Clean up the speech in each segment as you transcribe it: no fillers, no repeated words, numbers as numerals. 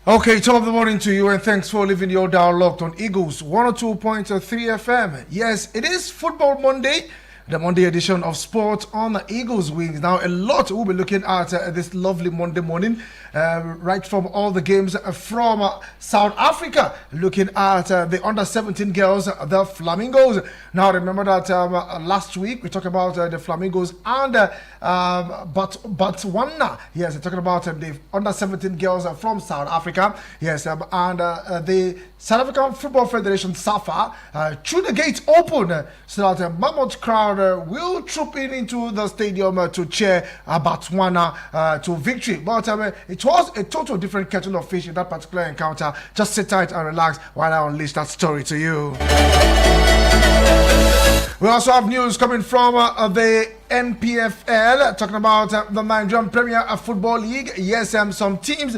Okay, top of the morning to you, and thanks for leaving your dial locked on Eagles 102.3 FM. Yes, it is Football Monday, the Monday edition of Sport on the Eagles Wings. Now, a lot we'll be looking at this lovely Monday morning, right from all the games from South Africa, looking at the under-17 girls, the Flamingos. Now, remember that last week we talked about the Flamingos and Botswana. Yes, we're talking about the under-17 girls from South Africa. Yes, and the South African Football Federation, SAFA, threw the gates open so that a mammoth crowd will troop into the stadium to cheer Botswana to victory. But it was a total different kettle of fish in that particular encounter. Just sit tight and relax while I unleash that story to you. We also have news coming from the NPFL, talking about the Nigerian Premier Football League. Yes, some teams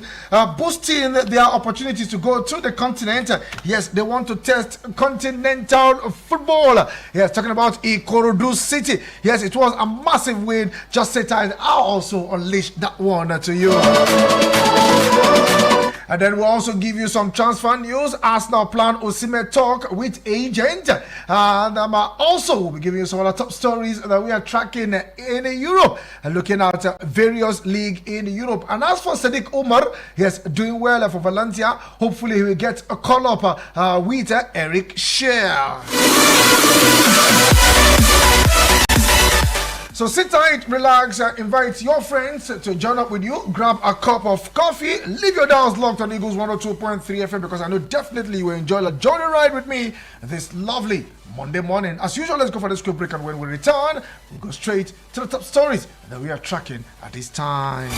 boosting their opportunities to go to the continent. Yes, they want to test continental football. Yes, talking about Ikorodu City. Yes, it was a massive win. Just say tight, I'll also unleash that one to you. And then we'll also give you some transfer news. Arsenal plan Osimhen talk with agent. And also we'll be giving you some other top stories that we are tracking in Europe. And looking at various leagues in Europe. And as for Sadiq Umar, yes, doing well for Valencia. Hopefully he will get a call up with Eric Shear. So sit tight, relax, invite your friends to join up with you, grab a cup of coffee, leave your dials locked on Eagles 102.3 FM because I know definitely you will enjoy a journey ride with me this lovely Monday morning. As usual, let's go for this quick break, and when we return, we'll go straight to the top stories that we are tracking at this time.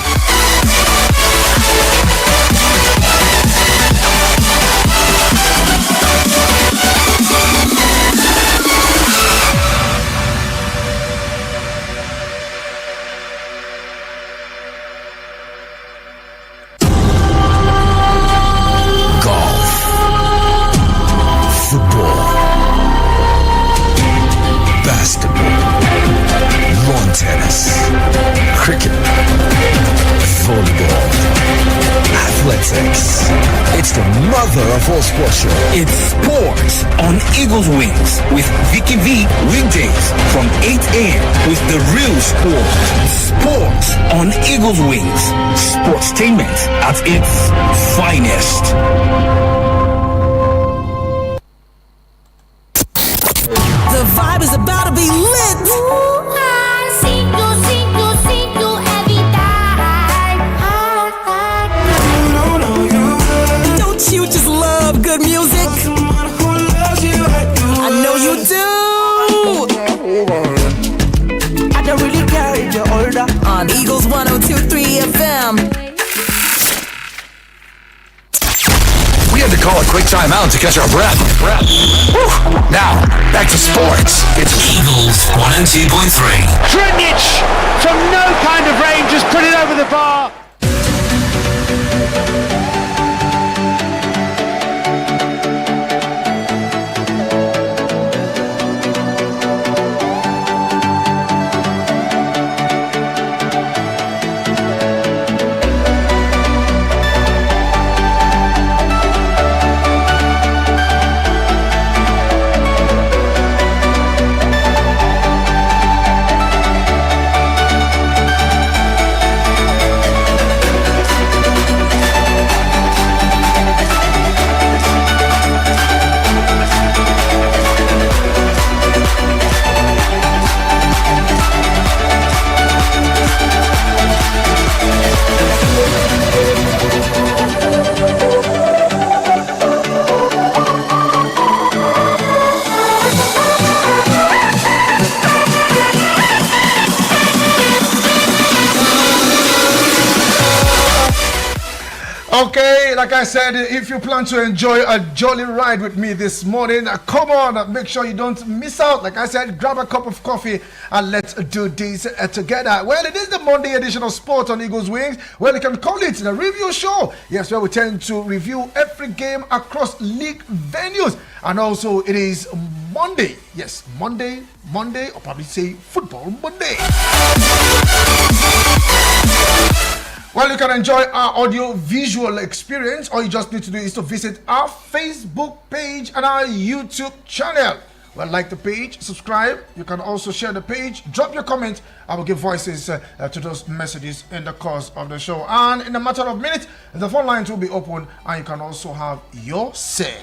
Tennis, cricket, volleyball, athletics. It's the mother of all sports show. It's sports on Eagles Wings with Vicky V weekdays from 8 a.m. with the real sport. Sports on Eagles Wings. Sportstainment at its finest. The vibe is about to be lit. Don't you just love good music? I know you do. I don't really care if you're older. On Eagles 102.3 FM. We had to call a quick timeout to catch our breath. Whew. Now, back to sports. It's Eagles 102.3. Trinic from no kind of range just put it over the bar. Okay, like I said, if you plan to enjoy a jolly ride with me this morning, come on, make sure you don't miss out. Like I said, grab a cup of coffee and let's do this together. Well, it is the Monday edition of Sport on Eagles Wings. Well, you can call it the review show. Yes, where we tend to review every game across league venues. And also, it is Monday. Yes, Monday, or probably say Football Monday. Well, you can enjoy our audio-visual experience. All you just need to do is to visit our Facebook page and our YouTube channel. Well, like the page, subscribe. You can also share the page. Drop your comment. I will give voices to those messages in the course of the show. And in a matter of minutes, the phone lines will be open and you can also have your say.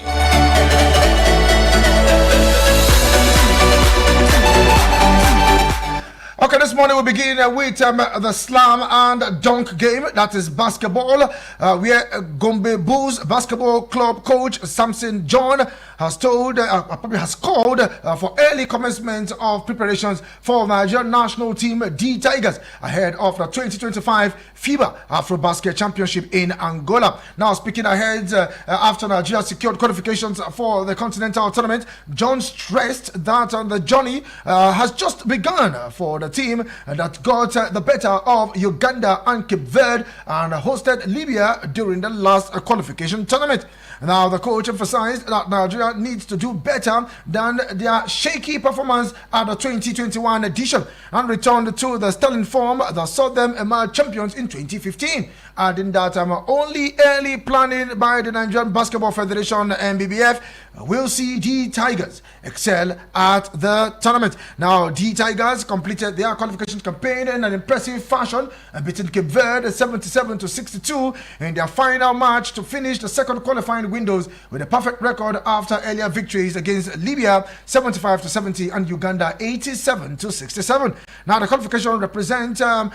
Okay, this morning we begin with the slam and dunk game. That is basketball, where Gombe Bulls Basketball Club coach Samson John has called for early commencement of preparations for Nigerian national team D Tigers ahead of the 2025 FIBA Afrobasket Championship in Angola. Now, speaking ahead after Nigeria secured qualifications for the continental tournament, John stressed that the journey has just begun for the team that got the better of Uganda and Cape Verde and hosted Libya during the last qualification tournament. Now, the coach emphasized that Nigeria needs to do better than their shaky performance at the 2021 edition and returned to the sterling form that saw them emerge champions in 2015, adding that only early planning by the Nigerian Basketball Federation (NBBF) will see the Tigers excel at the tournament. Now, the Tigers completed their qualification campaign in an impressive fashion, beating Cape Verde 77-62 in their final match to finish the second qualifying windows with a perfect record after earlier victories against Libya 75-70 and Uganda 87-67. Now, the qualification represents a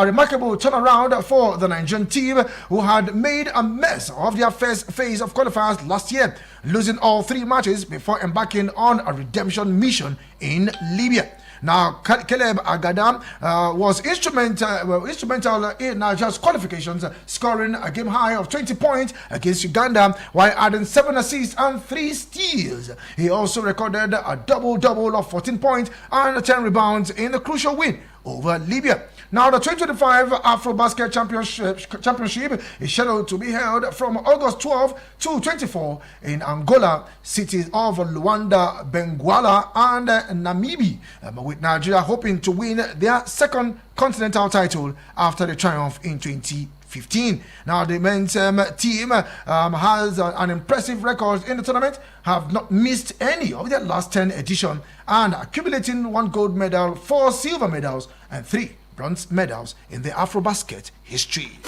remarkable turnaround for the Nigerian team, who had made a mess of their first phase of qualifiers last year, losing all three matches before embarking on a redemption mission in Libya. Now, Caleb Agada was instrumental in Nigeria's qualifications, scoring a game high of 20 points against Uganda while adding 7 assists and 3 steals. He also recorded a double-double of 14 points and 10 rebounds in the crucial win over Libya. Now, the 2025 Afrobasket Championship is scheduled to be held from August 12 to 24 in Angola, cities of Luanda, Benguela, and Namibia, with Nigeria hoping to win their second continental title after the triumph in 2015. Now, the men's team has an impressive record in the tournament, have not missed any of their last 10 editions, and accumulating 1 gold medal, 4 silver medals, and 3 bronze medals in the Afrobasket history.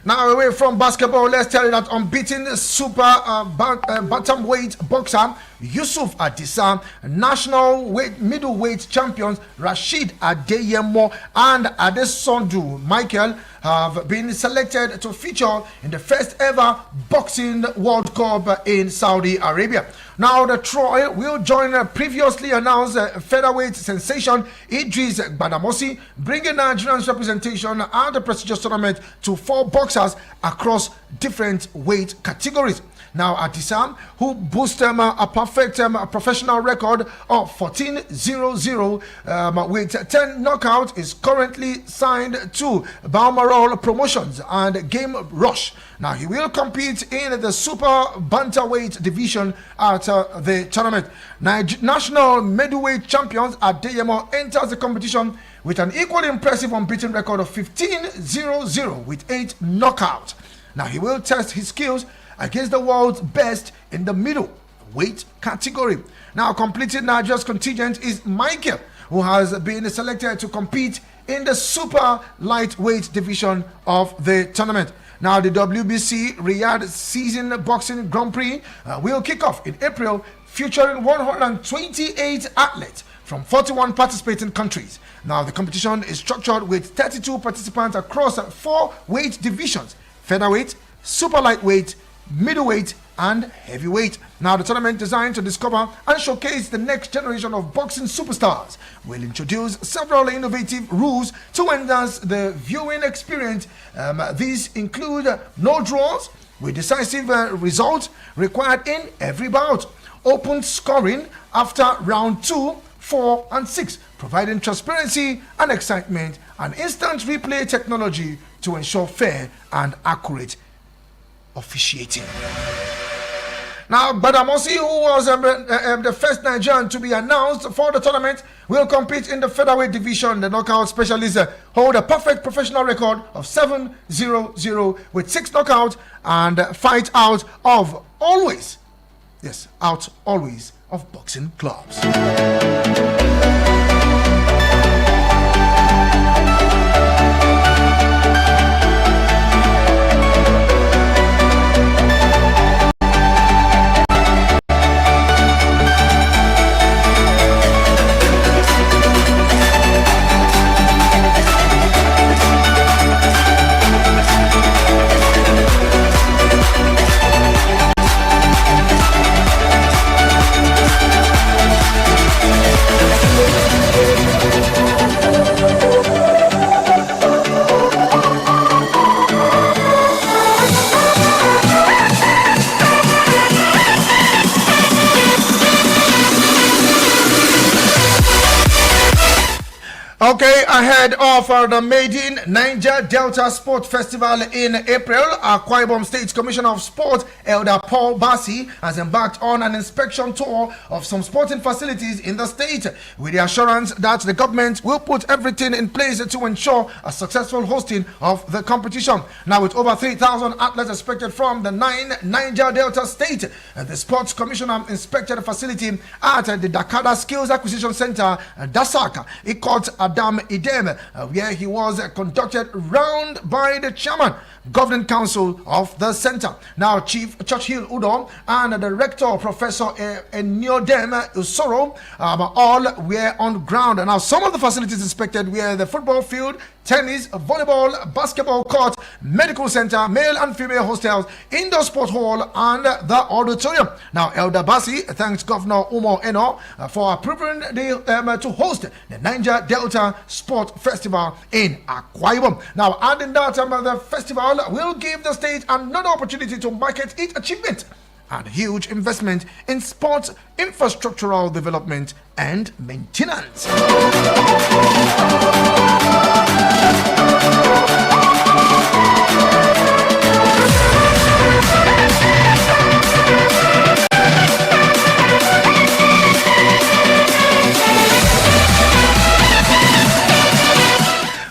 Now, away from basketball, let's tell you that unbeaten super bantamweight boxer Yusuf Adisa, national middleweight champions Rashid Adeyemo and Adesondu Michael have been selected to feature in the first ever Boxing World Cup in Saudi Arabia. Now, the Troy will join a previously announced featherweight sensation Idris Badamosi, bringing Nigeria's representation at the prestigious tournament to 4 boxers across different weight categories. Now, Adisa, who boasts a perfect professional record of 14-0-0 with 10 knockouts, is currently signed to Balmoral Promotions and Game Rush. Now, he will compete in the super bantamweight division at the tournament. National middleweight champions Adeyemo enters the competition with an equally impressive unbeaten record of 15-0-0 with 8 knockouts. Now, he will test his skills against the world's best in the middleweight category. Now, completing Nigeria's contingent is Michael, who has been selected to compete in the super lightweight division of the tournament. Now, the WBC Riyadh Season Boxing Grand Prix will kick off in April, featuring 128 athletes from 41 participating countries. Now, the competition is structured with 32 participants across 4 weight divisions: featherweight, super lightweight, middleweight, and heavyweight. Now, the tournament, designed to discover and showcase the next generation of boxing superstars, will introduce several innovative rules to enhance the viewing experience. These include no draws, with decisive results required in every bout, open scoring after round 2, 4, and 6, providing transparency and excitement, and instant replay technology to ensure fair and accurate officiating. Now, Badamosi, who was the first Nigerian to be announced for the tournament, will compete in the featherweight division. The knockout specialists hold a perfect professional record of 7-0-0 with 6 knockouts and fight out always of boxing clubs. Okay, ahead of the maiden Niger Delta Sport Festival in April, Akwa Ibom State Commissioner of Sport, Elder Paul Bassi, has embarked on an inspection tour of some sporting facilities in the state, with the assurance that the government will put everything in place to ensure a successful hosting of the competition. Now, with over 3,000 athletes expected from the 9 Niger Delta State, the Sports Commissioner inspected the facility at the Dakada Skills Acquisition Center, Dasaka. It caught Adam Idem, where he was conducted round by the chairman, governing council of the center. Now, Chief Churchill Udom and the rector, Professor Eniodem Usoro, all were on ground. Now, some of the facilities inspected were the football field, tennis, volleyball, basketball court, medical center, male and female hostels, indoor sport hall, and the auditorium. Now, Elder Bassi thanks Governor Umo Eno for approving to host the Niger Delta Sport Festival in Akwa Ibom. Now, adding that the festival will give the state another opportunity to market its achievement and huge investment in sports infrastructural development and maintenance.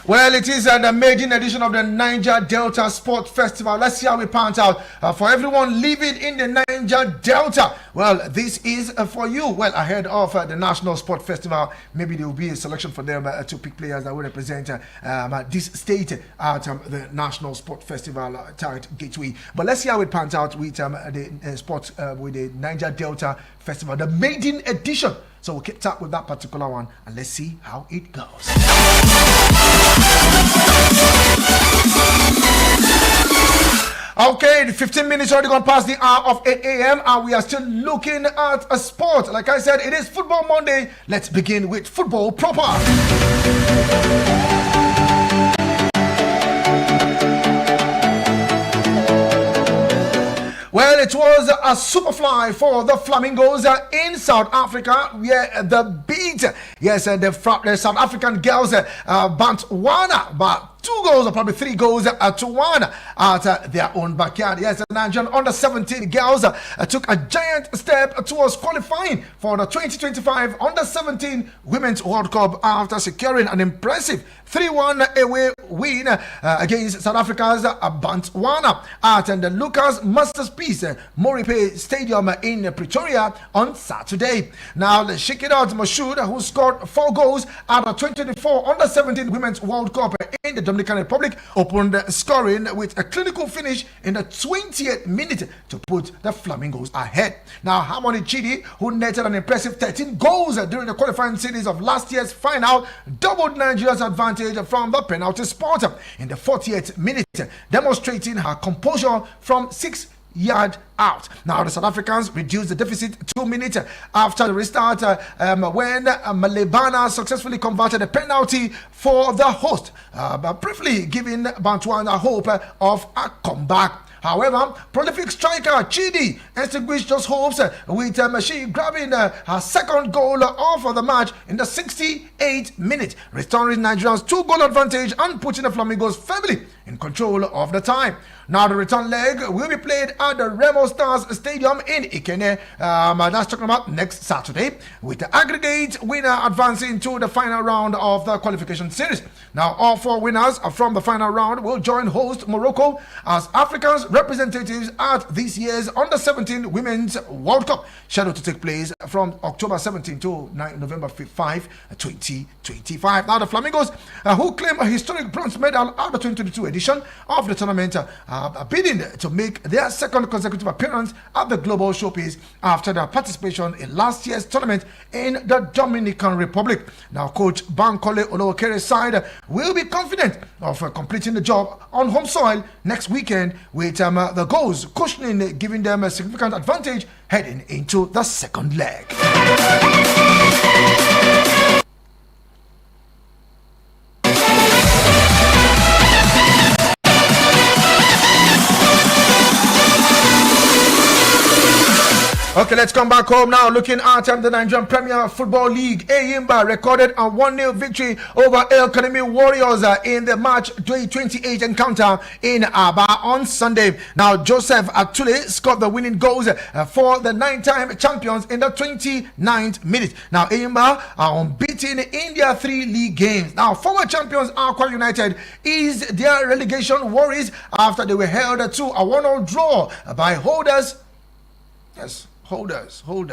Well, it is the maiden edition of the Niger Delta Sport Festival. Let's see how we pans out for everyone living in the Niger Delta. Well, this is for you. Well, ahead of the National Sport Festival, maybe there will be a selection for them to pick players that will represent this state at the National Sport Festival Target Gateway. But let's see how it pans out with the sports with the Niger Delta Festival, the maiden edition. So we'll keep up with that particular one and let's see how it goes. Okay, the 15 minutes already gone past the hour of 8 a.m. and we are still looking at a sport. Like I said, it is Football Monday. Let's begin with football proper. Well, it was a super fly for the Flamingos in South Africa, where the beat, the South African girls Botswana, but 2 goals or probably 3 goals to 1 at their own backyard. Yes, the Nigerian under-17 girls took a giant step towards qualifying for the 2025 under-17 Women's World Cup after securing an impressive 3-1 away win against South Africa's Botswana at the Lucas Masterpiece Moripe Stadium in Pretoria on Saturday. Now, the Shake It Out Mashoud, who scored 4 goals at the 2024 under-17 Women's World Cup in the Dominican Republic, opened scoring with a clinical finish in the 20th minute to put the Flamingos ahead. Now, Harmony Chidi, who netted an impressive 13 goals during the qualifying series of last year's final, doubled Nigeria's advantage from the penalty spot in the 40th minute, demonstrating her composure from 6 yards out. Now, the South Africans reduced the deficit 2 minutes after the restart when Malebana successfully converted a penalty for the host, but briefly giving Botswana hope of a comeback. However, prolific striker Chidi extinguished those hopes with she grabbing her second goal of the match in the 68th minute, restoring Nigeria's 2-goal advantage and putting the Flamingos firmly in control of the time. Now the return leg will be played at the Remo Stars Stadium in Ikene. That's talking about next Saturday, with the aggregate winner advancing to the final round of the qualification series. Now all 4 winners from the final round will join host Morocco as Africa's representatives at this year's Under-17 Women's World Cup, scheduled to take place from October 17 to November 5, 2025. Now the Flamingos, who claim a historic bronze medal at the 2022 edition of the tournament, are bidding to make their second consecutive appearance at the global showpiece after their participation in last year's tournament in the Dominican Republic. Now coach Bankole Olowokere's side will be confident of completing the job on home soil next weekend, with the goals cushioning, giving them a significant advantage heading into the second leg. Okay, let's come back home now. Looking at the Nigerian Premier Football League, Eyimba recorded a 1-0 victory over El Kanemi Warriors in the March 2028 encounter in Aba on Sunday. Now, Joseph Atule scored the winning goals for the 9-time champions in the 29th minute. Now, Eyimba are unbeaten in their 3 league games. Now, former champions Aqua United is their relegation worries after they were held to a 1-0 draw by holders. Yes. Holders. Talking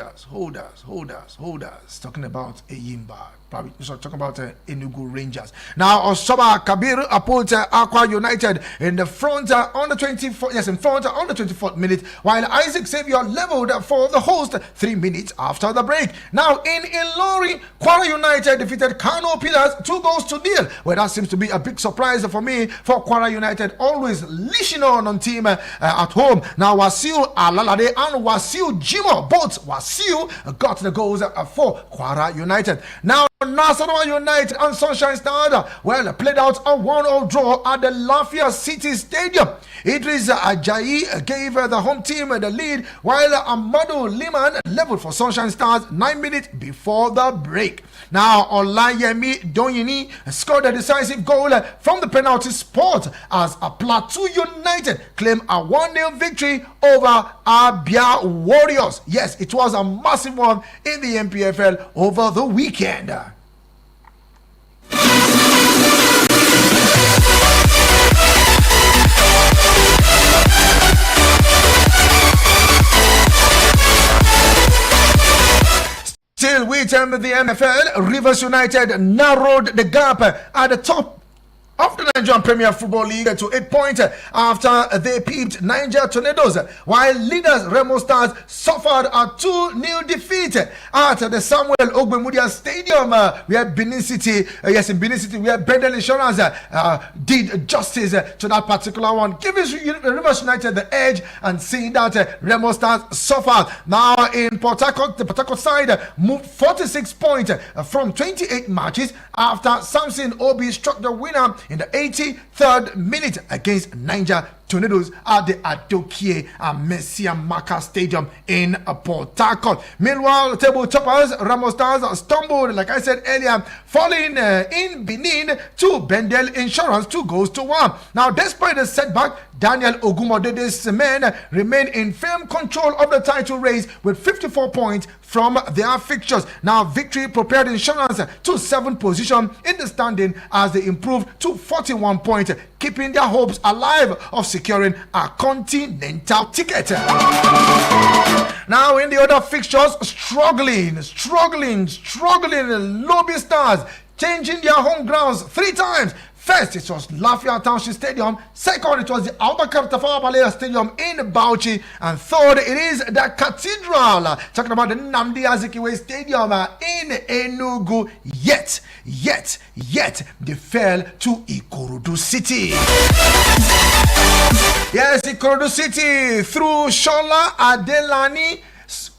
about Eyimba. Probably talking about Enugu Rangers. Now, Osoba Kabir put Aqua United in the front on the 24th. Yes, in front on the 24th minute, while Isaac Xavier leveled for the host 3 minutes after the break. Now, in Ilori, Kwara United defeated Kano Pillars 2-0. Well, that seems to be a big surprise for me, for Kwara United, always leashing on team at home. Now, Wasiu Alalade and Wasiu Jimo, both Wasiu got the goals for Kwara United. Now, Nasarawa United and Sunshine Stars played out a 1-0 draw at the Lafayette City Stadium. Idris Ajayi gave the home team the lead, while Amadou Liman leveled for Sunshine Stars 9 minutes before the break. Now, Olayemi Donyini scored a decisive goal from the penalty spot as Plateau United claimed a 1-0 victory over Abia Warriors. Yes, it was a massive one in the MPFL over the weekend. Still within the MFL, Rivers United narrowed the gap at the top of the Nigerian Premier Football League to 8 points after they peeped Niger Tornadoes, while leaders Remo Stars suffered a 2-0 defeat at the Samuel Ogbemudia Stadium, where Benin City, where Bendel Insurance did justice to that particular one, giving Rivers United the edge and seeing that Remo Stars suffered. Now in Port Harcourt, the Port Harcourt side moved 46 points from 28 matches after Samson Obi struck the winner in the 83rd minute against Niger Tornadoes at the Adokie Messia Maka Stadium in Port Harcourt. Meanwhile, table toppers Ramos Stars stumbled, like I said earlier, falling in Benin to Bendel Insurance 2-1. Now, despite the setback, Daniel Ogumodede's men remain in firm control of the title race with 54 points from their fixtures. Now, victory propelled Insurance to 7th position in the standing as they improved to 41 points, keeping their hopes alive of securing a continental ticket. Now, in the other fixtures, struggling, Lobby Stars changing their home grounds 3 times. First, it was Lafayette Township Stadium. Second, it was the Abubakar Tafawa Balewa Stadium in Bauchi. And third, it is the Cathedral. Talking about the Nnamdi Azikiwe Stadium in Enugu. Yet, they fell to Ikorodu City. Yes, Ikorodu City through Shola Adelani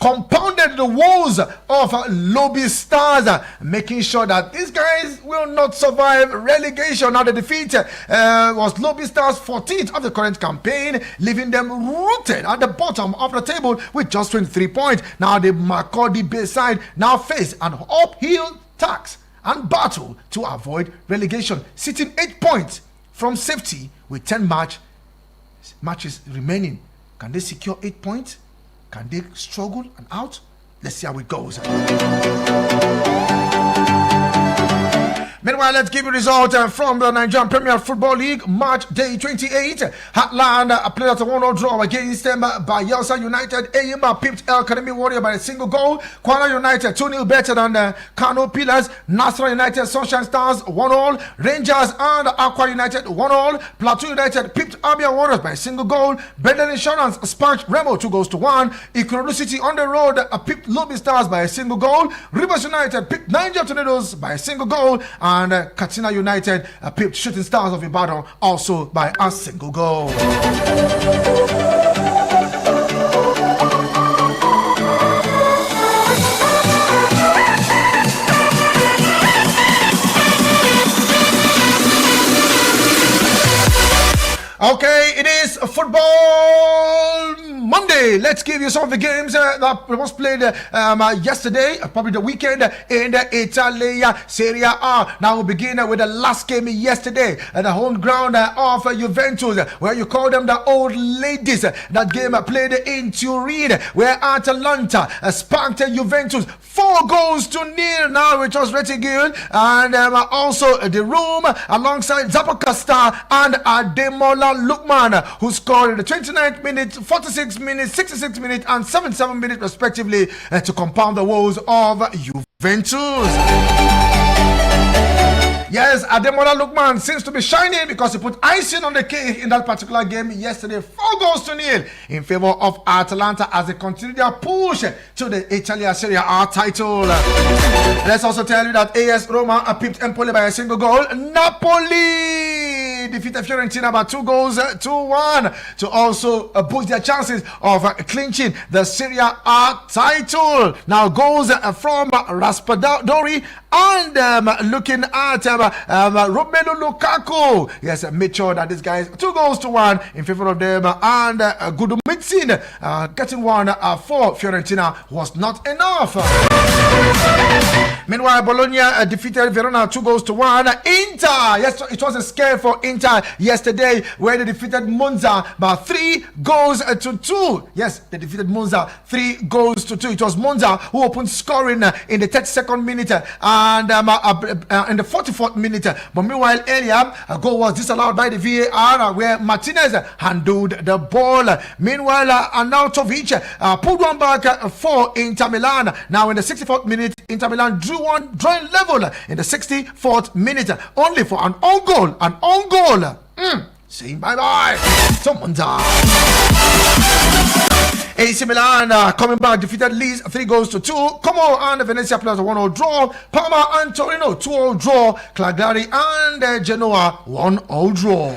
compounded the woes of Lobby Stars, making sure that these guys will not survive relegation. Now the defeat was Lobby Stars' 14th of the current campaign, leaving them rooted at the bottom of the table with just 23 points. Now the Makurdi Bay side now face an uphill task and battle to avoid relegation, sitting 8 points from safety with 10 matches remaining. Can they secure 8 points? Can they struggle and out? Let's see how it goes. Meanwhile, let's give you a result from the Nigerian Premier Football League, March Day 28. Heartland played at a 1-0 draw against Bayelsa United. Eyimba pipped El Academy Warrior by a single goal. Kwara United 2-0 better than Kano Pillars. Nasra United Sunshine Stars 1-0. Rangers and Aqua United 1-0. Plateau United pipped Abia Warriors by a single goal. Bendel Insurance spanked Remo 2-1. Ikorodu City on the road pipped Lobby Stars by a single goal. Rivers United pipped Niger Tornadoes by a single goal. And Katsina United pipped Shooting Stars of Ibadan also by a single goal. Okay, it is Football Monday. Let's give you some of the games that was played yesterday, probably the weekend in the Italia Serie A. Now we'll begin with the last game yesterday at the home ground of Juventus, where you call them the old ladies. That game played in Turin, where Atalanta spanked Juventus 4-0. Now it was Retigil and also the room alongside Zappacosta and Ademola Lookman, who scored in the 29th minute, 46th minute, 66th minute, and 77th minute, respectively, to compound the woes of Juventus. Yes, Ademola Lookman seems to be shining because he put icing on the cake in that particular game yesterday. 4-0 in favor of Atalanta as they continue their push to the Italia Serie A title. Let's also tell you that AS Roma pipped Empoli by a single goal. Napoli defeated Fiorentina by 2-1 to also boost their chances of clinching the Serie A title. Now goals from Raspadori and looking at Romelu Lukaku. Yes, made sure that these guys 2-1 in favor of them, and Gudumitsin getting one for Fiorentina was not enough. Meanwhile, Bologna defeated Verona 2-1. Inter, yes, it was a scare for Inter yesterday, where they defeated Monza by 3-2. Yes, they defeated Monza 3-2. It was Monza who opened scoring in the 32nd minute and in the 44th minute. But meanwhile, earlier, a goal was disallowed by the VAR, where Martinez handled the ball. Meanwhile, Arnautovic pulled one back for Inter Milan. Now in the 64th minute, Inter Milan drew one drawing level in the 64th minute, only for an own goal. Saying bye-bye to Monza. AC Milan coming back defeated Leeds 3-2. Como and Venezia plus a 1-0 draw. Parma and Torino 2-0 draw. Cagliari and Genoa 1-0 draw.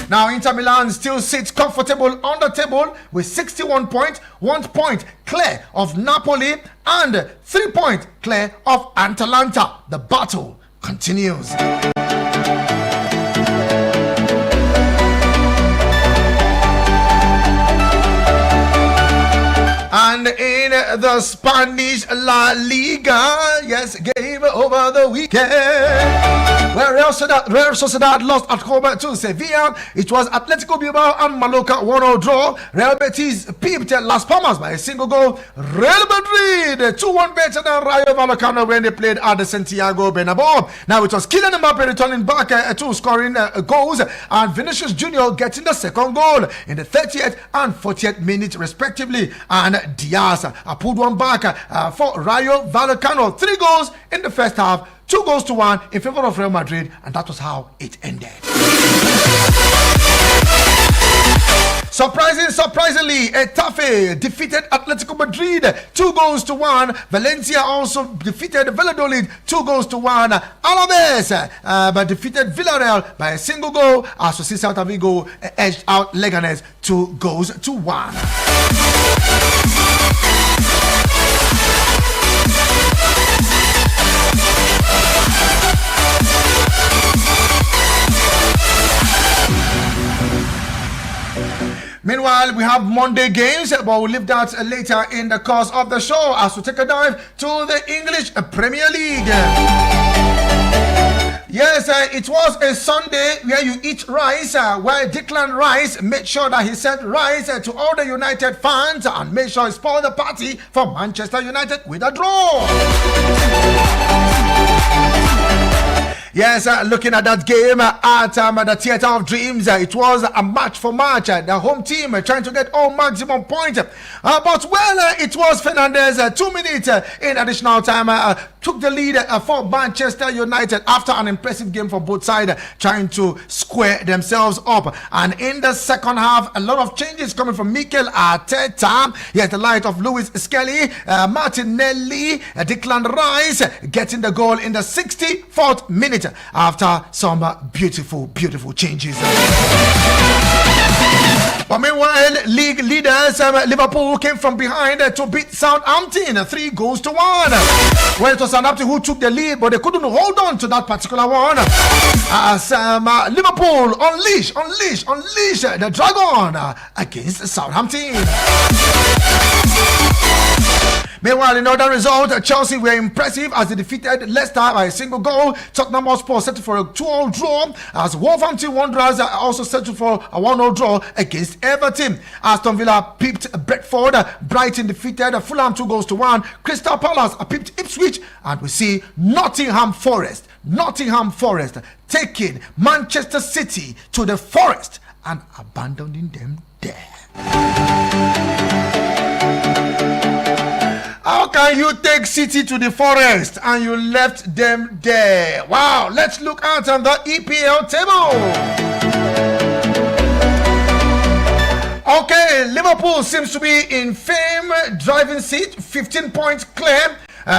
Now Inter Milan still sits comfortable on the table with 61 points, 1 point clear of Napoli and 3 points clear of Atalanta. The battle continues. And in the Spanish La Liga, yes, game over the weekend, where Real Sociedad lost at home to Sevilla. It was Atletico Bilbao and Mallorca 1-0 draw. Real Betis pipped Las Palmas by a single goal. Real Madrid 2-1 better than Rayo Vallecano when they played at the Santiago Bernabeu. Now it was Kylian Mbappe returning back to scoring goals, and Vinicius Junior getting the second goal in the 30th and 40th minute respectively. And Diaz pulled one back for Rayo Vallecano. 3 goals in the first half, 2-1 in favor of Real Madrid, and that was how it ended. Surprisingly, Getafe defeated Atletico Madrid 2-1. Valencia also defeated Valladolid 2-1. Alaves but defeated Villarreal by a single goal, as Celta Vigo edged out Leganés 2-1. Meanwhile, we have Monday games, but we'll leave that later in the course of the show as we take a dive to the English Premier League. Yes, it was a Sunday where you eat rice, where Declan Rice made sure that he sent rice to all the United fans and made sure he spoiled the party for Manchester United with a draw. Yes, looking at that game at the Theatre of Dreams, it was a match for match. The home team trying to get all maximum points. But it was Fernandez, 2 minutes in additional time, took the lead for Manchester United after an impressive game for both sides, trying to square themselves up. And in the second half, a lot of changes coming from Mikel Arteta. He has the light of Lewis Skelly, Martinelli, Declan Rice getting the goal in the 64th minute after some beautiful changes. But meanwhile, league leaders Liverpool came from behind to beat Southampton 3-1. Well, it was Southampton who took the lead, but they couldn't hold on to that particular one. As Liverpool unleash the dragon against Southampton. Meanwhile, in other results, Chelsea were impressive as they defeated Leicester by a single goal. Tottenham Hotspur settled for a 2-2 draw, as Wolverhampton Wanderers also settled for a 1-0 draw against Everton. Aston Villa pipped Brentford. Brighton defeated Fulham 2-1. Crystal Palace pipped Ipswich, and we see Nottingham Forest taking Manchester City to the Forest and abandoning them there. How can you take City to the Forest and you left them there? Wow, let's look at the EPL table. Okay, Liverpool seems to be in firm driving seat, 15 points clear.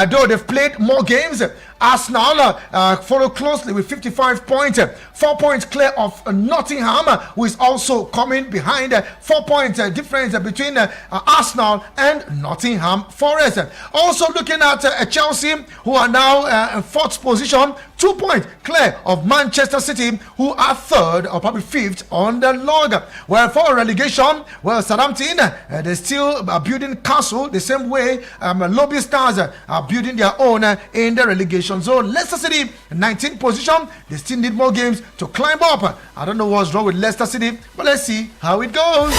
Though they've played more games. Arsenal follow closely with 55 points, 4 points clear of Nottingham, who is also coming behind. 4 points difference between Arsenal and Nottingham Forest. Also looking at Chelsea, who are now in 4th position, 2 points clear of Manchester City, who are 3rd or probably 5th on the log. Well, for relegation, Southampton, they're still building castle the same way Lobby Stars are building their own in the relegation zone. Leicester City, 19th position. They still need more games to climb up. I don't know what's wrong with Leicester City, but let's see how it goes.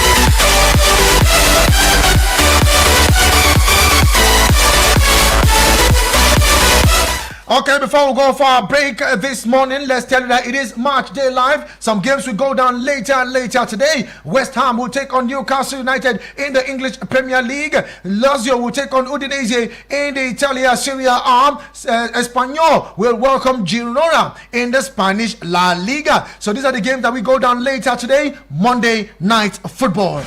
Okay, before we go for a break this morning, let's tell you that it is Match Day Live. Some games will go down later today. West Ham will take on Newcastle United in the English Premier League. Lazio will take on Udinese in the Italia Serie A. Espanyol will welcome Girona in the Spanish La Liga. So these are the games that will go down later today, Monday Night Football.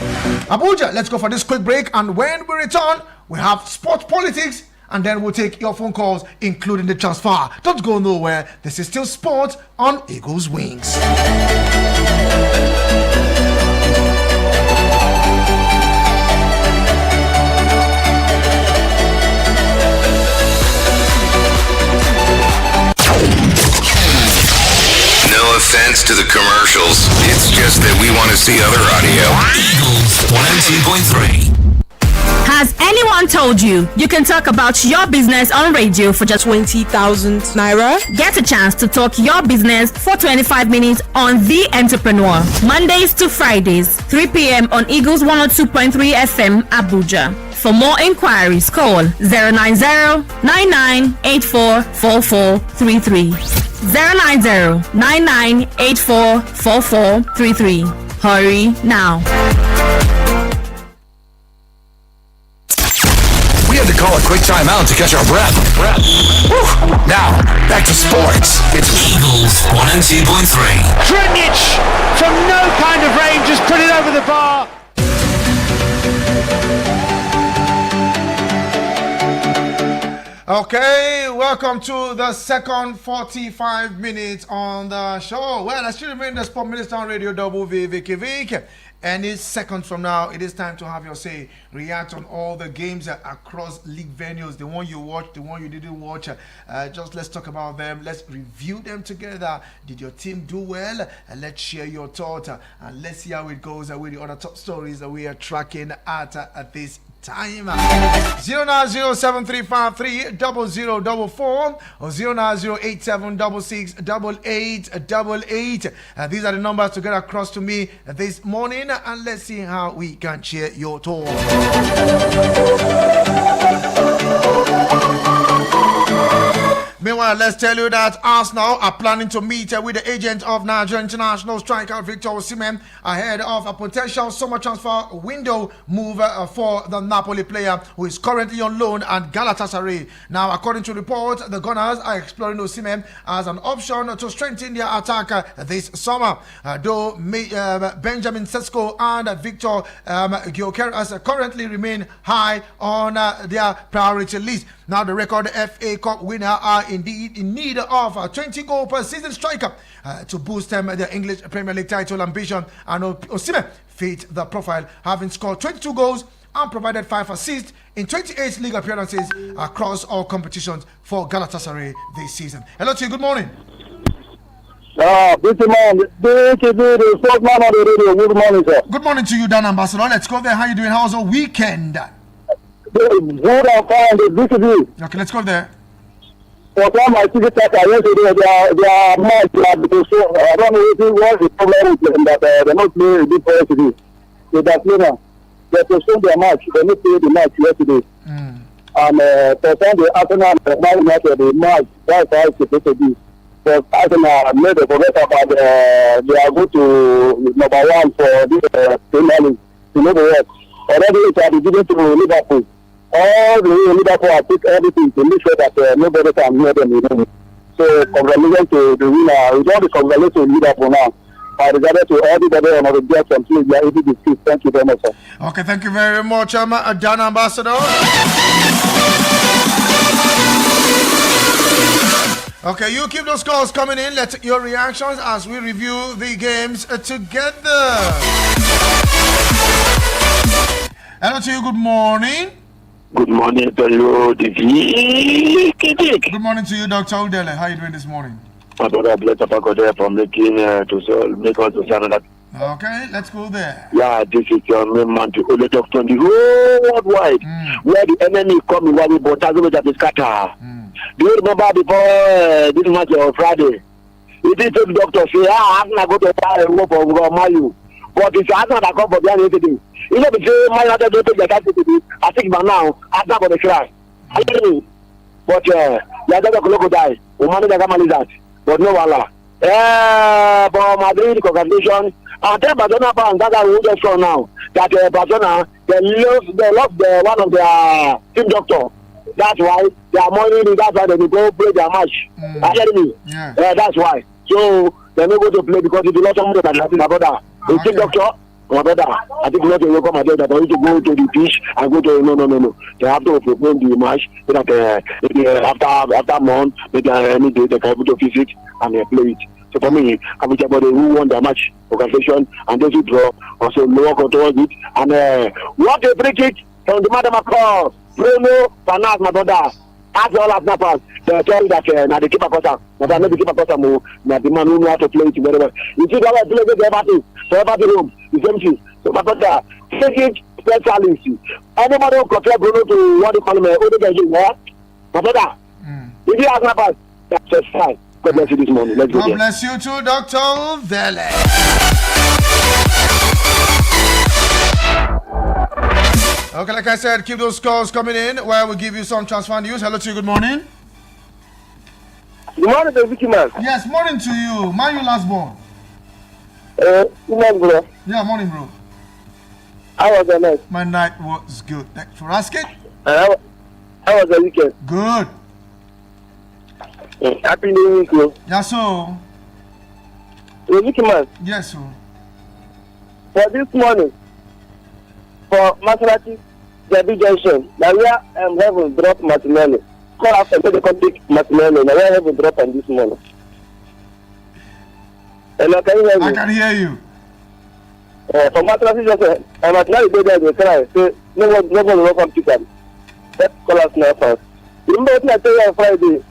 Abuja, let's go for this quick break, and when we return, we have sports politics, and then we'll take your phone calls, including the transfer. Don't go nowhere. This is still Sport on Eagles Wings. No offense to the commercials. It's just that we want to see other audio. Eagles 102.3. Has anyone told you you can talk about your business on radio for just 20,000 naira? Get a chance to talk your business for 25 minutes on The Entrepreneur. Mondays to Fridays, 3 p.m. on Eagles 102.3 FM, Abuja. For more inquiries, call 090-9984-4433. 090-9984-4433. Hurry now. We had to call a quick timeout to catch our breath. Whew. Now, back to sports. It's Eagles 102.3. Drinic from no kind of range just put it over the bar. Okay, welcome to the second 45 minutes on the show. Well, I still remain the Sport Minister on Radio Vicky Vick. Any second from now, it is time to have your say. React on all the games across league venues. The one you watched, the one you didn't watch. Just let's talk about them. Let's review them together. Did your team do well? And let's share your thoughts. And let's see how it goes with the other top stories that we are tracking at this time. 09073530044 or 09087668888. These are the numbers to get across to me this morning, and let's see how we can cheer your talk. Meanwhile, let's tell you that Arsenal are planning to meet with the agent of Nigeria international striker Victor Osimhen ahead of a potential summer transfer window move for the Napoli player who is currently on loan at Galatasaray. Now, according to reports, the Gunners are exploring Osimhen as an option to strengthen their attack this summer. Though Benjamin Sesko and Victor Gyökeres currently remain high on their priority list. Now, the record FA Cup winner are indeed in need of a 20 goal per season striker to boost their English Premier League title ambition. And Osimhen fit the profile, having scored 22 goals and provided 5 assists in 28 league appearances across all competitions for Galatasaray this season. Hello to you, good morning. Good morning, sir. Good morning to you, Dan Ambassador. Let's go there. How you doing? How's your weekend? Good and fine. Okay, let's go there. For some my ticket yesterday, their match, because I don't know if it was the problem with them that they're not playing a good play today. So that's they postponed their match. They not played the match yesterday. And for some the Arsenal the match, that's how it's supposed to be. But Arsenal made a forget about they are going to number 1 for this Premier League. You know the rest. Already it has been given to Liverpool. All the Liverpool have picked everything to make sure that nobody can hear them. So congratulations to the winner. We want to congratulate to Liverpool now. I regarded to everybody on the guests and please they are able to speak. Thank you very much, sir. Okay, thank you very much, Dan Ambassador. Okay, you keep those calls coming in. Let your reactions as we review the games together. Hello to you, good morning. Good morning to you, Vicky. Good morning to you, Dr. Udele. How are you doing this morning? My brother, bless up from making to make us to that. Okay, let's go there. Yeah, this is your main man to only doctor on the whole worldwide. Where the enemy come in, where the botas that is scatter. Do you remember before this match on Friday? It is the doctor say, I'm not going to buy a rope of Mayu. But it's Arsenal that come for the other thing. You know, because my other don't take the time to do. I think by now, Arsenal for the crash. But the other local die. We manage the gamma that. But no wala. But Madrid, congratulations. And tell Barcelona fans that are just show now that Barcelona they love the one of their team doctor. That's why they are money. That's why they will go play their match. Are you hearing me? Yeah. That's why. So they're not going to play because if you lost somebody that my brother, the team doctor, my brother, I think not to welcome my brother. They need to go to the pitch and go to no. They have to postpone the match so that after month, maybe any day they can able to visit and play it. So for me, I'm with everybody who won the match organization and those who draw also lower control it. And what a free kick from the Madam Across. Bruno Panas, my brother. As all as snappers, they tell you that now the keeper person, but I know the keeper person now the man who know how to play it very well. You see that I play with everything, so everything room, the same thing. So my brother, take it specialist. Anybody who compare Bruno to what they call him, what? My brother, if you have snappers, that's just fine. God bless you this morning. Let's go. God bless you too, Dr. Vele. Okay, like I said, keep those calls coming in where we give you some transfer news. Hello to you, good morning. Good morning, Vicky man. Yes, morning to you. Man, you last born. Good morning, bro. Yeah, morning, bro. How was the night? My night was good. Thanks for asking. How was the weekend? Good. Happy New Week, bro. Yeah, so. Vicky man. Yes, sir. For this morning, for Maserati, the junction, now where heaven drop Martinelli. Call after the contact Martinelli, now where heaven drop on this morning. Hello, can you hear me? I can hear you. For Maserati junction, Martinelli go there, they cry, say, no one will come to them. Let's call us now first. Remember what I tell you on Friday?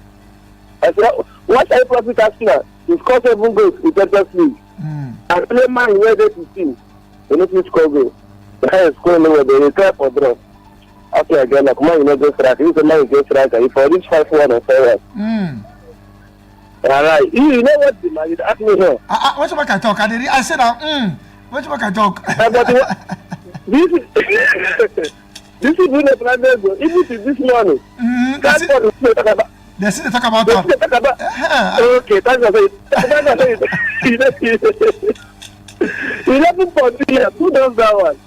I said, what I profit Arsenal? You score 7 goals with Champions League. And play man where they to see. You need to score goals. The highest score nowhere, they retire for draw. Okay, again, like, man, you know, just right. He's a man, just right. If for this 5-1 or 4-1. All right. You know what the man is asking me here? What you can talk? I said, what you can talk? This is when the plan is going. Even this morning. That's what we talk about. They see they talk about that. Okay, that's what I say. 11.3 who does that one?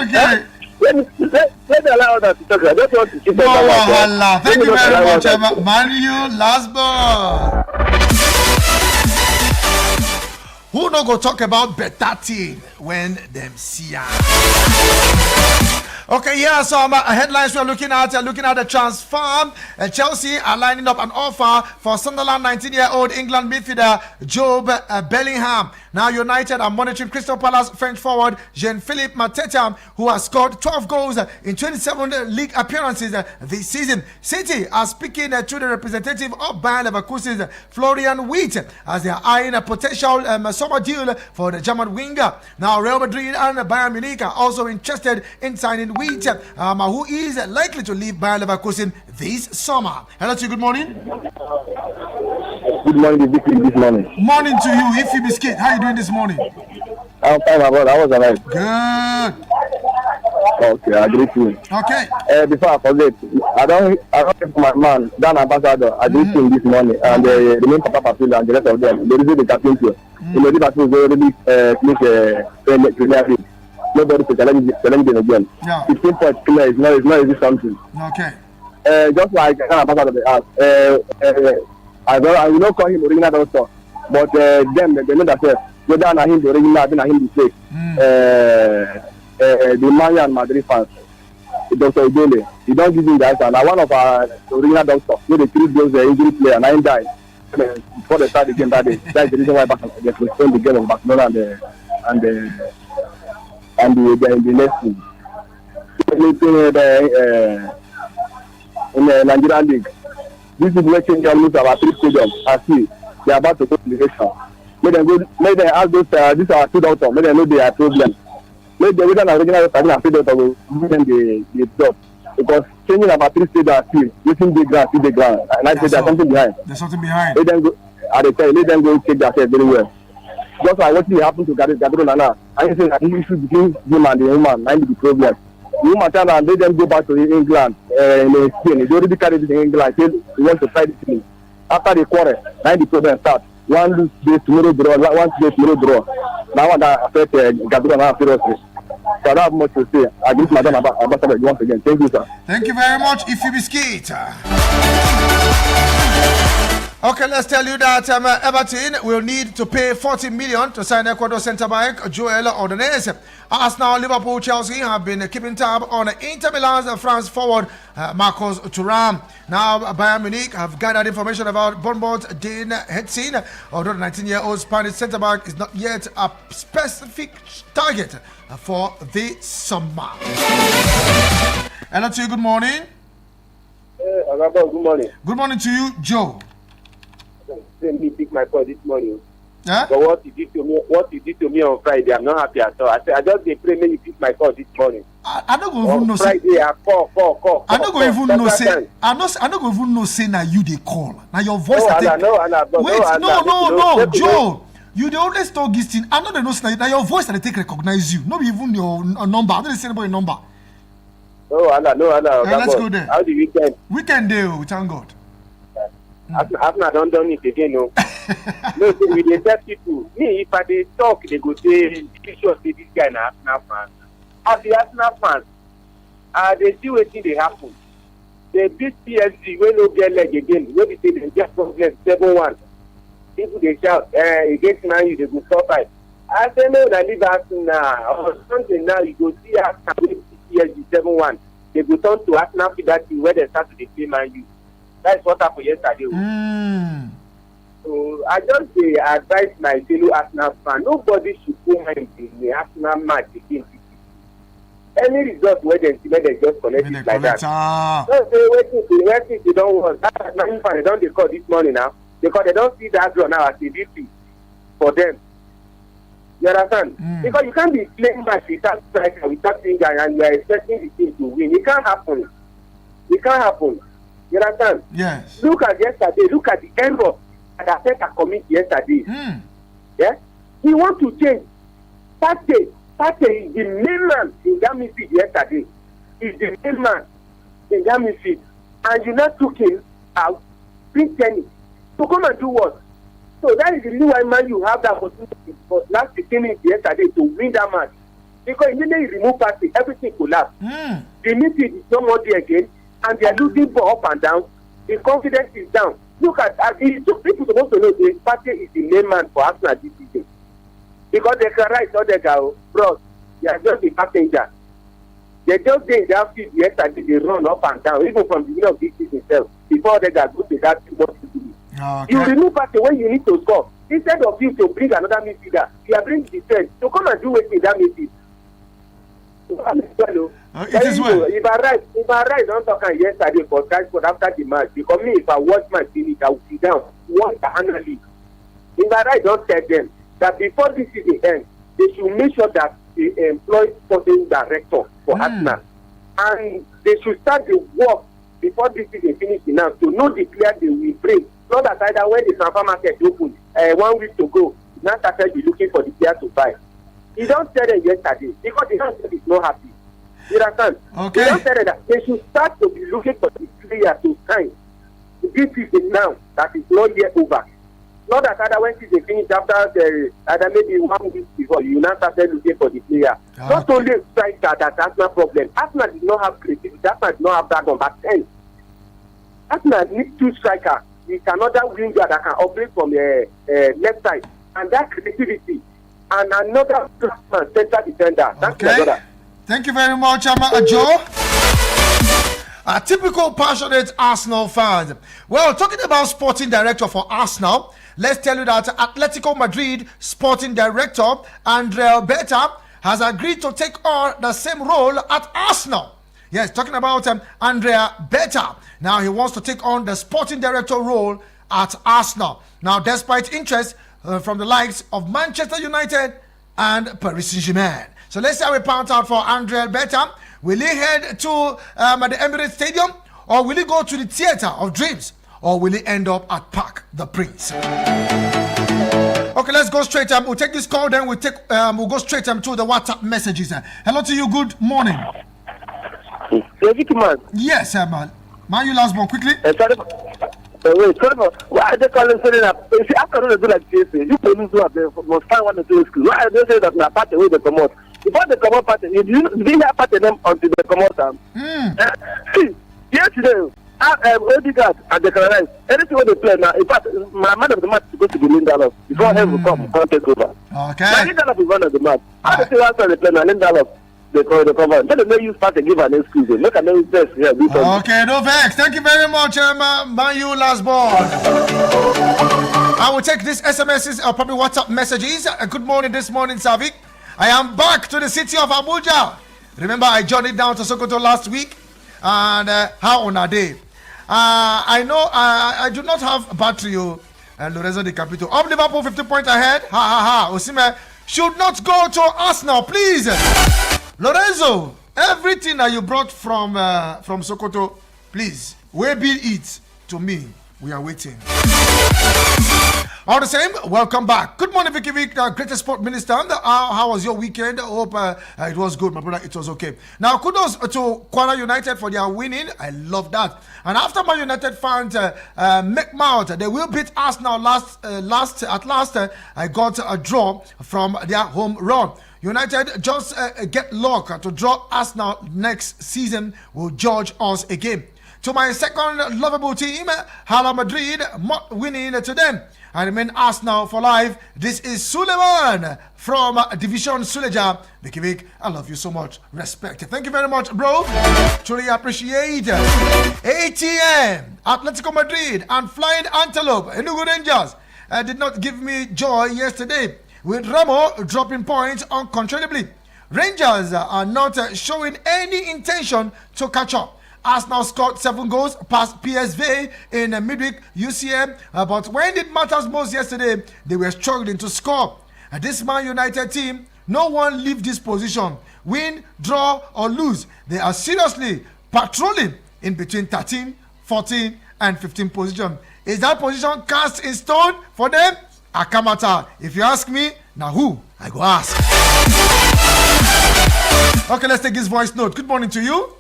Okay. Let me allow that to talk. I just want to keep talking. Thank you very much, Manu. Last ball. Who no go talk about better team when them see ya? Okay, here some headlines we are looking at. Looking at the transfer. Chelsea are lining up an offer for Sunderland 19-year-old England midfielder Job Bellingham. Now United are monitoring Crystal Palace French forward Jean-Philippe Mateta, who has scored 12 goals in 27 league appearances this season. City are speaking to the representative of Bayer Leverkusen, Florian Wirtz, as they are eyeing a potential summer deal for the German winger. Now Real Madrid and Bayern Munich are also interested in signing Wirtz, who is likely to leave Bayer Leverkusen this summer. Hello to you, good morning. Good morning, Vicky, this morning. Morning to you, Ify Biscuit. How are you doing this morning? I'm fine, my brother. I was alive. Good. Okay, I agree to you. Okay. Before I forget, I don't have my man, Dan Ambassador. I agree to him this morning. And the main Papa Papilla and the rest of them, they receive the captain here. You know, Liverpool is already finished Premier League. Nobody to challenge them again. Yeah. 15 points clear is not easy something. Okay. Just like Dan Ambassador they asked, I will not call him original doctor, but them they know that whether I him the original, I him the fake. The Man and Madrid fans, Dr. Idole, he don't give him the answer. Now one of our original doctors, who they treat those injury player and I died before they start the game that day. That's the reason why they postponed the game of Barcelona and the next team. In the Nigerian league. This is making almost about 3 stadiums. I see they are about to go to the election. May they ask those these are 2 doctors. May they know they are problem. May the original doctor will give them the job because changing about 3 stadiums still using the ground. And I say there's something behind. There's something behind. Let them go. Let them go check themselves very well. Just like what happened to Gabriel Nana. I say that the issue between him and the woman might be the problem. You must and let them go back to England in Spain. They already carried it in England. They want to try this thing. After the quarrel, now the problem starts. One lose day tomorrow draw, one day tomorrow draw. Now that affects Gabriel Nana seriously. So I don't have much to say. I give Madam Ambassador once again. Thank you, sir. Thank you very much, Ify Biscuit. Okay, let's tell you that Everton will need to pay 40 million to sign Ecuador centre back Joel Ordonez. Arsenal, Liverpool, Chelsea have been keeping tab on Inter Milan's France forward Marcos Thuram. Now, Bayern Munich have gathered information about Bournemouth's Dean Hetsin, although the 19-year-old Spanish centre back is not yet a specific target for the summer. Hello to you. Good morning. Hey, good morning. Good morning to you, Joe. Me pick my call this morning. Huh? But what you did to me on Friday, I'm not happy at all. I just dey pray make you pick my call this morning. I don't go even know. Friday, I call. I don't go even know. Say I don't go even know. Say now you they call. Now your voice. No, Joe. You they always talk this thing. I know they know. Now your voice that they take recognize you. Not even your number. I don't say about your number. No. Let's go there. How the weekend? Weekend day, thank God. I've not done it again, no. No, so we dey tell people. Me, if I dey talk, they go say, sure say this guy na Arsenal fan. As the Arsenal fans, they see wetin dey happen. They beat PSG wey no get leg again. Wey be say dem get problem 7-1. People dey shout against Man U, they go stop fight. I say no, na leave Arsenal. On Sunday now, you go see Arsenal wey beat PSG 7-1. They go turn to Arsenal for that team where they start to dey play Man U. That's what happened yesterday. So I just advise my fellow Arsenal fan. Nobody should go mind in the Arsenal match again. Any result where they just connect it like that. Don't say waiting they don't want. That's my fan. They don't call this morning now because they don't see that draw now as a victory for them. You understand? Because you can't be playing match without striker, without finger, and you are expecting the team to win. It can't happen. It can't happen. You understand? Yes. Look at yesterday. Look at the error that Ateta committed yesterday. Yeah? He wants to change. Partey is the main man in that midfield yesterday. He's the main man in that midfield. And you not took him out, bring tennis. So come and do what? So that is the reason why man you have that opportunity for last 15 minutes yesterday to win that match. Because immediately you remove Partey, everything collapse. The midfield is no more there again, and they are losing ball up and down. The confidence is down. Look at people supposed to know that Partey is the main man for Arsenal this season. Because they can write all they go, bro, they are just a passenger. They just did that field yesterday, they run up and down, even from the beginning of this season itself, before they got go to that what to do. Okay. You remove Partey when you need to score. Instead of you to bring another midfielder, you are bringing defense. So come and do it in that midfield. It is well. If I write, don't talk yesterday for transport after the match. Because me, if I watch my finish, I will sit down, watch the analysis. If I write, don't tell them that before this season ends, they should make sure that they employ sporting director for Arsenal. And they should start the work before this season finishes now to know the players they will bring. Not that either when the transfer market opened 1 week to go, now started be looking for the players to buy. He don't tell them yesterday because the council is not happy. You understand? Okay. He don't tell them that they should start to be looking for the player to sign. This season now that is not yet over. Not that other when season finish after either maybe 1 week before you now started looking for the player. Not only striker that Arsenal problem. Arsenal did not have creativity. Arsenal did not have that number 10. Arsenal needs 2 strikers with another winger that can operate from the left side, and that creativity, and another central defender. That's my brother. Thank you very much, Joe. A typical passionate Arsenal fan. Well, talking about sporting director for Arsenal, let's tell you that Atletico Madrid sporting director Andrea Beta has agreed to take on the same role at Arsenal. Yes, talking about Andrea Beta. Now he wants to take on the sporting director role at Arsenal. Now, despite interest from the likes of Manchester United and Paris Saint-Germain. So let's see how we pound out for Andrea Beta. Will he head to the Emirates Stadium, or will he go to the Theatre of Dreams, or will he end up at Parc the Prince? Okay, let's go straight. We'll take this call, then we'll go straight to the WhatsApp messages. Hello to you. Good morning. Vicky, man. Yes, man. Man, you last one quickly. Sorry. Wait, why are they calling saying that? You see, after all they do like this, you police must find one or two schools. Why are they saying that my party will come out? Before they come out, party, you didn't have party them until they come out. See, yesterday, Odegaard and Declan, anything when they play now, in fact, my man of the match is supposed to be Lindelof. Before him will come take over. Okay. Now, Lindelof is one of the match. How do you see after they play now, Lindelof? They cover. Let them use part to give an excuse. Look at them best here. Okay, no vex. Thank you very much, Manu last ball. I will take these SMSs or probably WhatsApp messages. Good morning this morning, Savik. I am back to the city of Abuja. Remember, I journeyed down to Sokoto last week. And how on a day? I know I do not have battery. Lorenzo Di Capito. Up Liverpool 50 points ahead. Osimhen should not go to Arsenal, please. Lorenzo, everything that you brought from Sokoto, please, where be it to me. We are waiting. All the same, welcome back. Good morning, Vicky Vick, greatest sport minister. How was your weekend? I hope it was good, my brother. It was okay. Now, kudos to Kwara United for their winning. I love that. And after my United fans make mouth, they will beat Arsenal at last. I got a draw from their home run. United just get luck to draw Arsenal next season. Will judge us again. To my second lovable team, Hala Madrid, winning to them. I remain Arsenal for life. This is Suleiman from Division Suleja. Vicky Vick, I love you so much. Respect. Thank you very much, bro. Truly appreciate. ATM, Atletico Madrid, and Flying Antelope, Enugu Rangers did not give me joy yesterday, with Ramo dropping points uncontrollably. Rangers are not showing any intention to catch up. Arsenal scored 7 goals past PSV in midweek UCM, but when it matters most yesterday, they were struggling to score. This Man United team, no one leave this position. Win, draw, or lose, they are seriously patrolling in between 13, 14, and 15 position. Is that position cast in stone for them? Akamata. If you ask me, now who? I go ask. Okay, let's take this voice note. Good morning to you.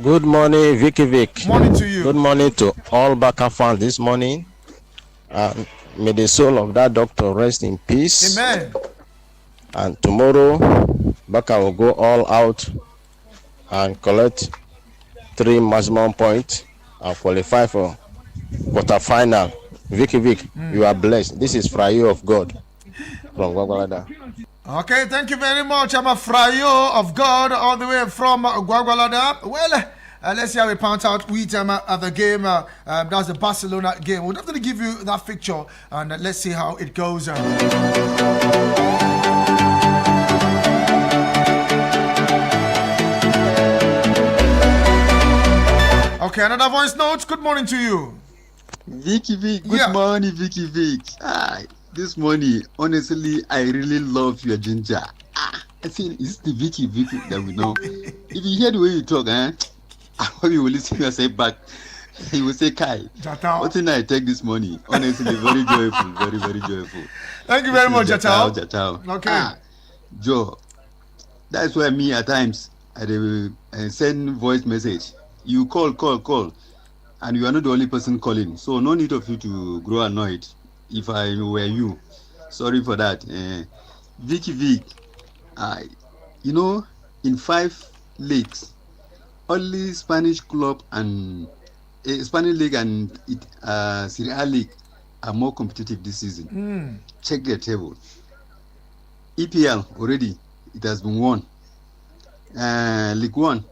Good morning, Vicky Vick. Morning to you. Good morning to all Baka fans this morning. May the soul of that doctor rest in peace. Amen. And tomorrow, Baka will go all out and collect 3 maximum points and qualify for quarterfinal. Vicky Vick, you are blessed. This is Frayo of God from Gwagwalada. Okay, thank you very much. I'm a Frayo of God all the way from Gwagwalada. Well, let's see how we point out with at the game. That's the Barcelona game. We'll definitely give you that picture and let's see how it goes. Okay, another voice note. Good morning to you. Vicky Vick, good morning, Vicky Vick. This morning, honestly, I really love your ginger. I think it's the Vicky Vick that we know. If you hear the way you talk, I hope you will listen to yourself back. You will say, Kai, what did I take this morning? Honestly, very joyful, very, very joyful. Thank you very much, Jatao. Okay. Joe, that's why me at times, I send voice message. You call. And you are not the only person calling, so no need of you to grow annoyed. If I were you, sorry for that. Vicky Vick, in 5 leagues, only Spanish club and Spanish league and Serie A league are more competitive this season. Check the table. EPL already, it has been won. League One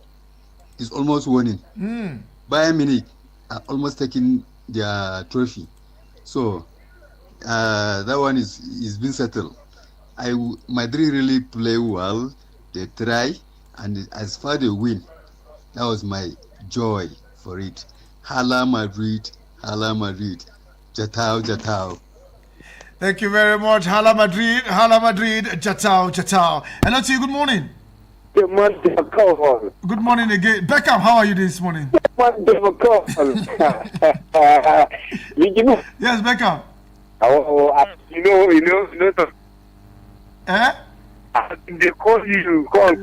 is almost winning. Bayern Munich are almost taking their trophy, so that one is been settled. Madrid really play well. They try, and as far as they win, that was my joy for it. Hala Madrid, Jatao. Thank you very much. Hala Madrid, Jatao. Hello to you. Good morning. Good morning, Good morning again. Beckham, how are you this morning? Yes, Beckham. You know. They call you, call.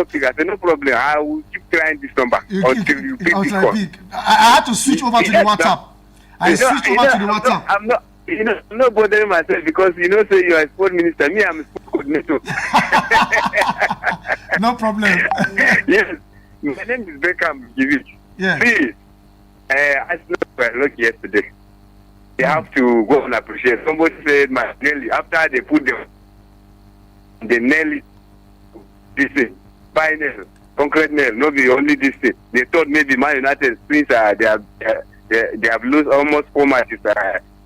Pick. I said, no problem. I will keep trying this number until you pick this call. I had to switch over to the WhatsApp. I'm not bothering myself because say you are a sport minister. Me, I'm a sport coordinator. No problem. Yes. My name is Beckham. Yeah. Please, I were lucky yesterday. They have to go and appreciate. Somebody said, after they put the nail, this thing, by nail, concrete nail, not the only this thing. They thought maybe Man United, since they have lost almost 4 matches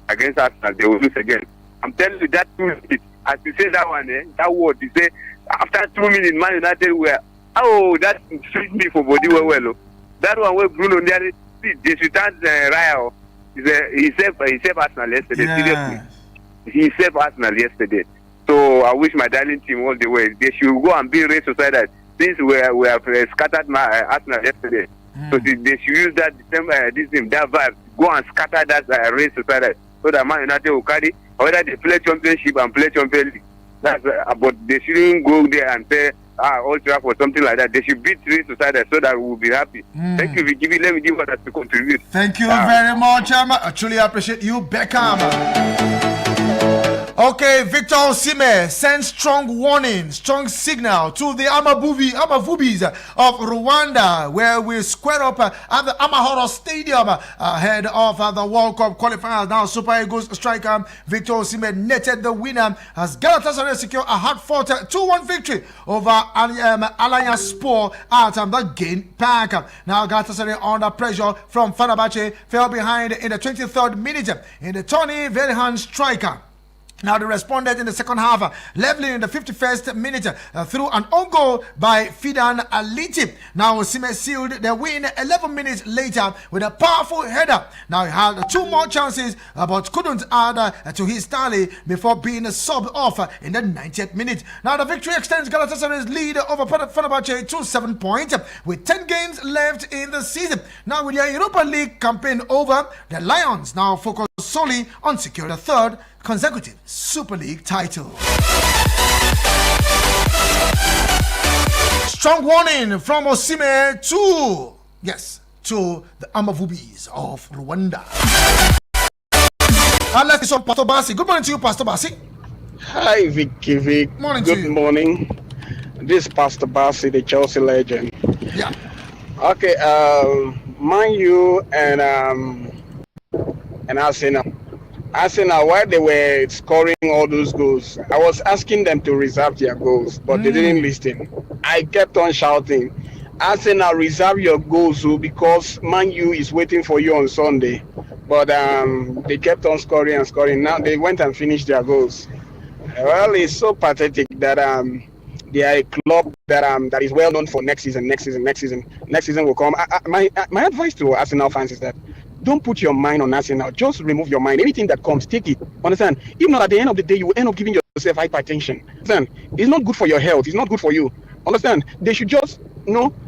against Arsenal, they will lose again. I'm telling you that 2 minutes, as you say that one, that word, you say, after 2 minutes, Man United were, that suits me for body well. That one where Bruno nearly, they should turn Raya. He saved Arsenal yesterday, seriously. He saved Arsenal yesterday. So I wish my darling team all the way. They should go and be race society. Since we have scattered Arsenal yesterday. So they should use that that vibe, go and scatter that race society. So that Man United will carry, whether they play championship and play Champions League. That's but they shouldn't go there and say Old Trafford or something like that. They should beat race society so that we'll be happy. Thank you, Vicky. Let me give what I to contribute. Thank you very much. I truly appreciate you, Beckham. Okay, Victor Osimhen sends strong warning, strong signal to the Amavubis of Rwanda, where we square up at the Amahoro Stadium ahead of the World Cup qualifiers. Now, Super Eagles striker Victor Osimhen netted the winner as Galatasaray secured a hard-fought 2-1 victory over Alliance Sport at the Gain Park. Now, Galatasaray under pressure from Fenerbahce fell behind in the 23rd minute in the Tony Verhan striker Now they responded in the second half, leveling in the 51st minute through an own goal by Fidan Aliti. Now Osime sealed their win 11 minutes later with a powerful header. Now he had 2 more chances but couldn't add to his tally before being subbed off in the 90th minute. Now the victory extends Galatasaray's lead over Fenerbahce to 7 points with 10 games left in the season. Now with their Europa League campaign over, the Lions now focus solely on securing a 3rd consecutive Super League title. Strong warning from Osime to the Amavubis of Rwanda. And let's see Pastor Basi. Good morning to you, Pastor Basi. Hi, Vicky Vick. Morning Good to you. morning. This is Pastor Basi, the Chelsea legend. Yeah. Okay, Man U and Arsenal, while they were scoring all those goals, I was asking them to reserve their goals, but they didn't listen. I kept on shouting, Arsenal, reserve your goals because Man U is waiting for you on Sunday. But they kept on scoring and scoring. Now they went and finished their goals. Well, it's so pathetic that they are a club that is well known for next season will come. My advice to Arsenal fans is that don't put your mind on Arsenal. Just remove your mind. Anything that comes, take it. Understand? If not, at the end of the day, you will end up giving yourself hypertension. Understand? It's not good for your health. It's not good for you. Understand? They should just,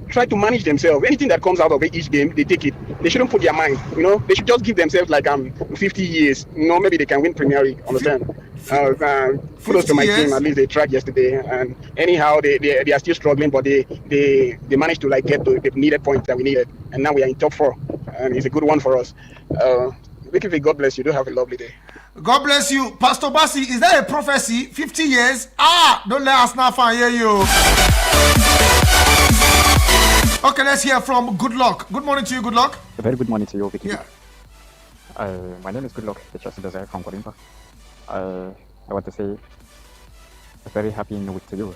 try to manage themselves. Anything that comes out of each game, they take it. They shouldn't put their mind. They should just give themselves like 50 years. Maybe they can win Premier League. Understand? Kudos to my team. At least they tried yesterday. And anyhow, they are still struggling, but they managed to get to the needed points that we needed. And now we are in top 4. And it's a good one for us. Vicky, God bless you. Do have a lovely day. God bless you. Pastor Basi, is that a prophecy? 50 years? Don't let us now hear you. Okay, let's hear from Good Luck. Good morning to you, Good Luck. A very good morning to you, Vicky. Yeah. My name is Good Luck, the Chelsea Desire from Corimba. I want to say a very happy new week to you.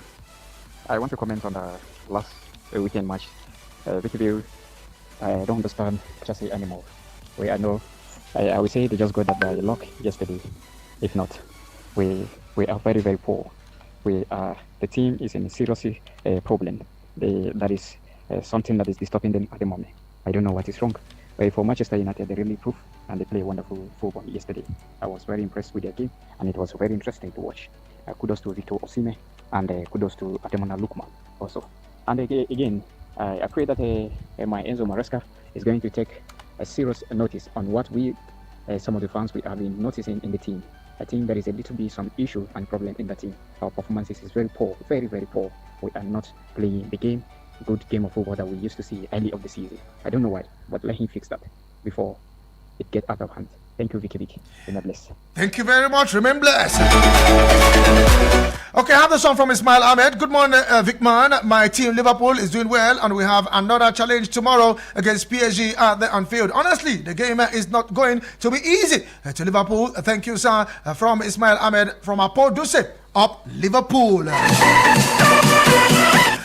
I want to comment on the last weekend match. Vicky, I don't understand Chelsea anymore. I know, I would say they just got that by luck yesterday. If not, we are very, very poor. The team is in a serious problem. That is something that is disturbing them at the moment. I don't know what is wrong. For Manchester United, they really proved and they play wonderful football yesterday. I was very impressed with their game and it was very interesting to watch. Kudos to Victor Osimhen and kudos to Ademola Lookman also. And again, I pray that my Enzo Maresca is going to take a serious notice on what some of the fans we have been noticing in the team. I think there is a little bit some issue and problem in the team. Our performances is very poor, very, very poor. We are not playing the good game of football that we used to see early of the season. I don't know why, but let him fix that before it gets out of hand. Thank you, Vicky. Remember blessed. Thank you very much. Remember blessed. Okay, I have the song from Ismail Ahmed. Good morning, Vickman. My team Liverpool is doing well, and we have another challenge tomorrow against PSG at the Anfield. Honestly, the game is not going to be easy to Liverpool. Thank you, sir, from Ismail Ahmed from Apo Duse up Liverpool.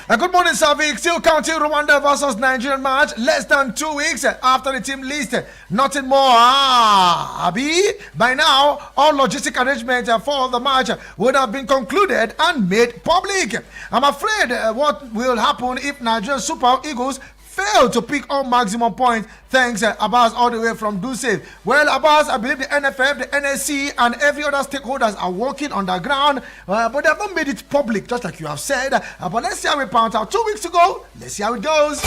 Good morning, Savik. Still counting Rwanda versus Nigerian match. Less than 2 weeks after the team list. Nothing more. Abi, by now, all logistic arrangements for the match would have been concluded and made public. I'm afraid what will happen if Nigerian Super Eagles fail to pick all maximum points. Thanks, Abbas, all the way from Duse. Well, Abbas, I believe the NFF, the NSC, and every other stakeholders are working on the ground, but they have not made it public, just like you have said. But let's see how we pound out 2 weeks to go. Let's see how it goes.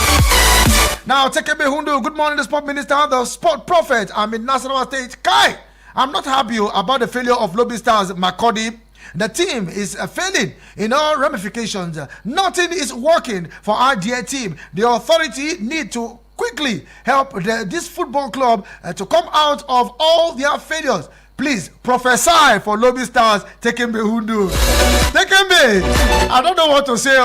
Now, Tekebe Hundu, good morning, the sport minister, the sport prophet. I'm in Nasarawa State. Kai, I'm not happy about the failure of Lobby Stars Makodi. The team is failing in all ramifications. Nothing is working for our dear team. The authority need to quickly help this football club to come out of all their failures. Please prophesy for Lobby Stars. Tekembe Hundu. Tekembe, I don't know what to say.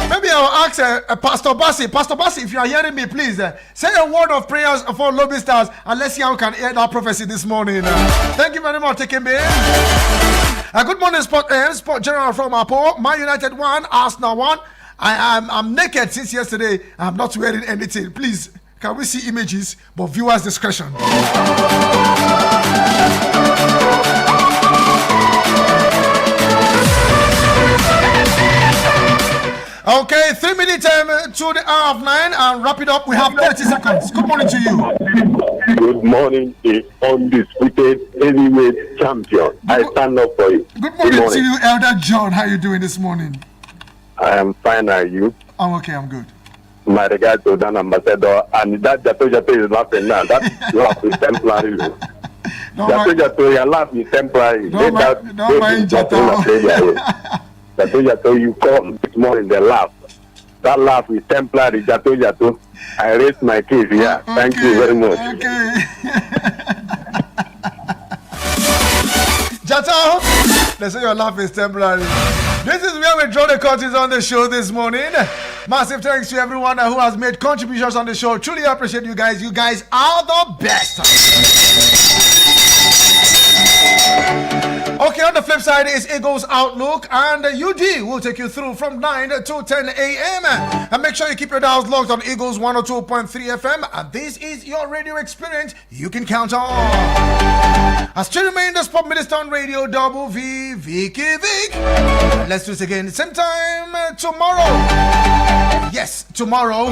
Maybe I'll ask Pastor Basi. Pastor Basi, if you are hearing me, please say a word of prayers for Lobby Stars and let's see how we can hear that prophecy this morning. Thank you very much, Tekembe. Good morning, Sport General from Apo. Man United 1, Arsenal 1. I'm naked since yesterday. I'm not wearing anything. Please, can we see images? But viewers' discretion. Okay, 3 minutes to the hour of 9 and wrap it up. We have 30 seconds. Good morning to you. Good morning, the undisputed heavyweight champion. I stand up for you. Good morning to you, Elder John. How are you doing this morning? I am fine, are you? I'm okay, I'm good. My regards to Dan Ambassador, and that Jato is laughing now. That laugh is temporary. Jato, your laugh is temporary. Don't mind Jato. Jato, you come this morning, the laugh. That laugh is temporary, Jato. I raised my case here. Okay, thank you very much. Okay. Jato, they say your laugh is temporary. This is where we draw the curtains on the show this morning. Massive thanks to everyone who has made contributions on the show. Truly appreciate you guys. You guys are the best. Okay, on the flip side is Eagles Outlook, and UD will take you through from 9 to 10 a.m. And make sure you keep your dials locked on Eagles 102.3 FM, and this is your radio experience you can count on. I still remain the Sport Minister on Radio Double V, Vicky Vick. Let's do this again, same time tomorrow. Yes, tomorrow,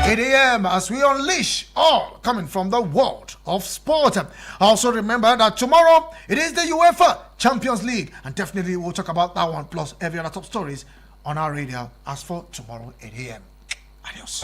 8 a.m. as we unleash all coming from the world of sport. Also remember that tomorrow it is the UEFA Champions League, and definitely we'll talk about that one plus every other top stories on our radio as for tomorrow 8 a.m. Adios.